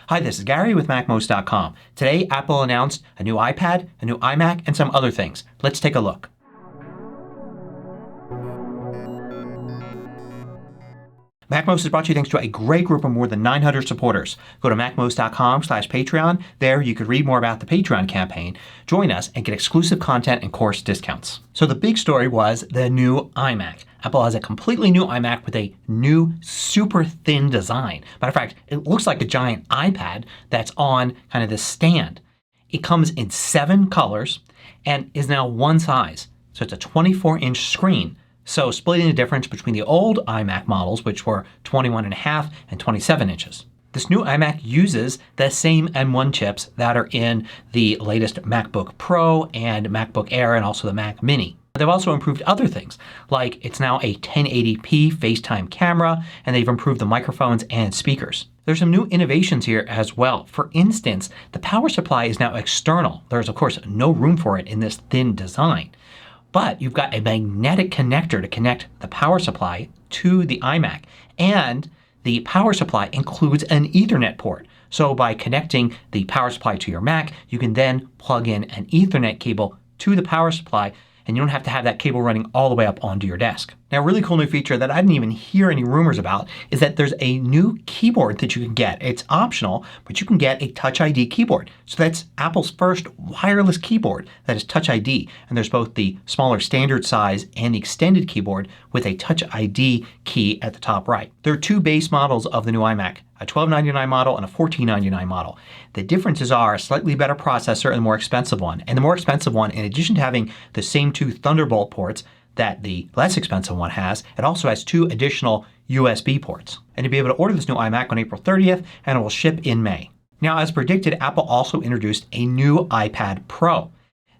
Hi, this is Gary with MACMOST.com. Today Apple announced a new iPad, a new iMac, and some other things. Let's take a look. MACMOST is brought to you thanks to a great group of more than 900 supporters. Go to MACMOST.com/Patreon. There you could read more about the Patreon campaign, join us, and get exclusive content and course discounts. So the big story was the new iMac. Apple has a completely new iMac with a new super thin design. Matter of fact, it looks like a giant iPad that's on kind of this stand. It comes in 7 colors and is now one size. So it's a 24-inch screen. So splitting the difference between the old iMac models, which were 21.5 and 27 inches. This new iMac uses the same M1 chips that are in the latest MacBook Pro and MacBook Air and also the Mac Mini. They've also improved other things, like it's now a 1080p FaceTime camera, and they've improved the microphones and speakers. There's some new innovations here as well. For instance, the power supply is now external. There's of course no room for it in this thin design. But you've got a magnetic connector to connect the power supply to the iMac. And the power supply includes an Ethernet port. So by connecting the power supply to your Mac, you can then plug in an Ethernet cable to the power supply, and you don't have to have that cable running all the way up onto your desk. Now, a really cool new feature that I didn't even hear any rumors about is that there's a new keyboard that you can get. It's optional, but you can get a Touch ID keyboard. So that's Apple's first wireless keyboard that is Touch ID. And there's both the smaller standard size and the extended keyboard with a Touch ID key at the top right. There are 2 base models of the new iMac, a $1299 model and a $1499 model. The differences are a slightly better processor and a more expensive one. And the more expensive one, in addition to having the same 2 Thunderbolt ports that the less expensive one has, it also has 2 additional USB ports. And you'll be able to order this new iMac on April 30th and it will ship in May. Now, as predicted, Apple also introduced a new iPad Pro.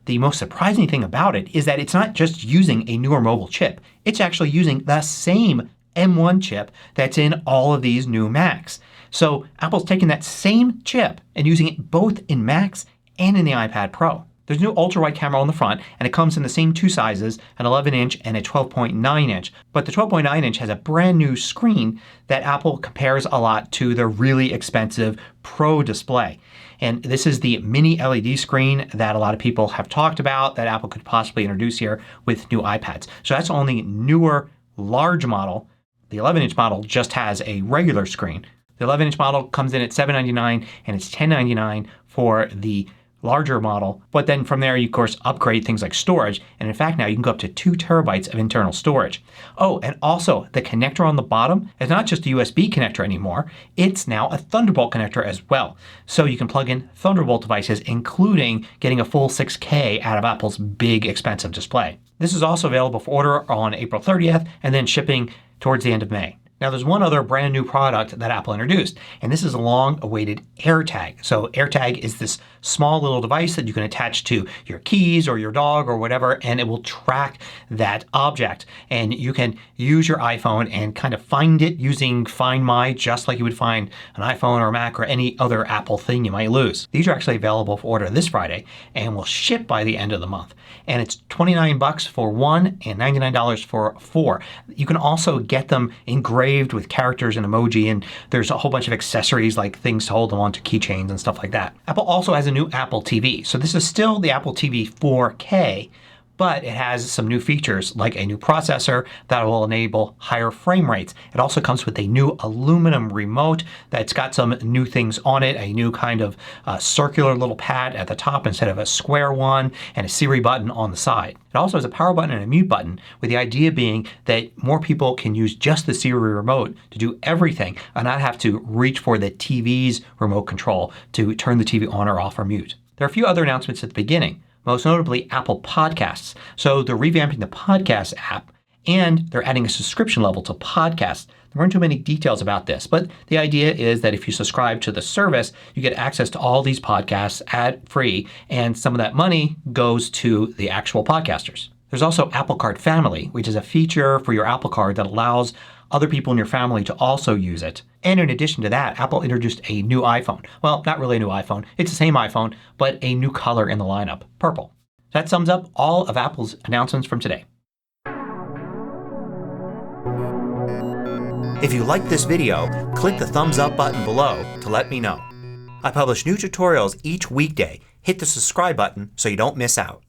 The most surprising thing about it is that it's not just using a newer mobile chip. It's actually using the same M1 chip that's in all of these new Macs. So Apple's taking that same chip and using it both in Macs and in the iPad Pro. There's a new ultra-wide camera on the front and it comes in the same 2 sizes, an 11-inch and a 12.9 inch. But the 12.9 inch has a brand new screen that Apple compares a lot to the really expensive Pro display. And this is the mini LED screen that a lot of people have talked about that Apple could possibly introduce here with new iPads. So that's on the newer large model. The 11-inch model just has a regular screen. The 11-inch model comes in at $799 and it's $1099 for the larger model. But then from there you of course upgrade things like storage, and in fact now you can go up to 2 terabytes of internal storage. Oh, and also the connector on the bottom is not just a USB connector anymore. It's now a Thunderbolt connector as well. So you can plug in Thunderbolt devices, including getting a full 6K out of Apple's big expensive display. This is also available for order on April 30th and then shipping towards the end of May. Now there's one other brand new product that Apple introduced, and this is a long-awaited AirTag. So AirTag is this small little device that you can attach to your keys or your dog or whatever, and it will track that object. And you can use your iPhone and kind of find it using Find My, just like you would find an iPhone or a Mac or any other Apple thing you might lose. These are actually available for order this Friday and will ship by the end of the month. And it's $29 for 1 and $99 for 4. You can also get them engraved with characters and emoji, and there's a whole bunch of accessories like things to hold them onto keychains and stuff like that. Apple also has a new Apple TV. So this is still the Apple TV 4K, but it has some new features like a new processor that will enable higher frame rates. It also comes with a new aluminum remote that's got some new things on it. A new kind of circular little pad at the top instead of a square one, and a Siri button on the side. It also has a power button and a mute button, with the idea being that more people can use just the Siri remote to do everything and not have to reach for the TV's remote control to turn the TV on or off or mute. There are a few other announcements at the beginning. Most notably Apple Podcasts. So they're revamping the Podcast app and they're adding a subscription level to podcasts. There aren't too many details about this, but the idea is that if you subscribe to the service, you get access to all these podcasts ad-free, and some of that money goes to the actual podcasters. There's also Apple Card Family, which is a feature for your Apple Card that allows other people in your family to also use it. And in addition to that, Apple introduced a new iPhone. Well, not really a new iPhone. It's the same iPhone, but a new color in the lineup, purple. That sums up all of Apple's announcements from today. If you liked this video, click the thumbs up button below to let me know. I publish new tutorials each weekday. Hit the subscribe button so you don't miss out.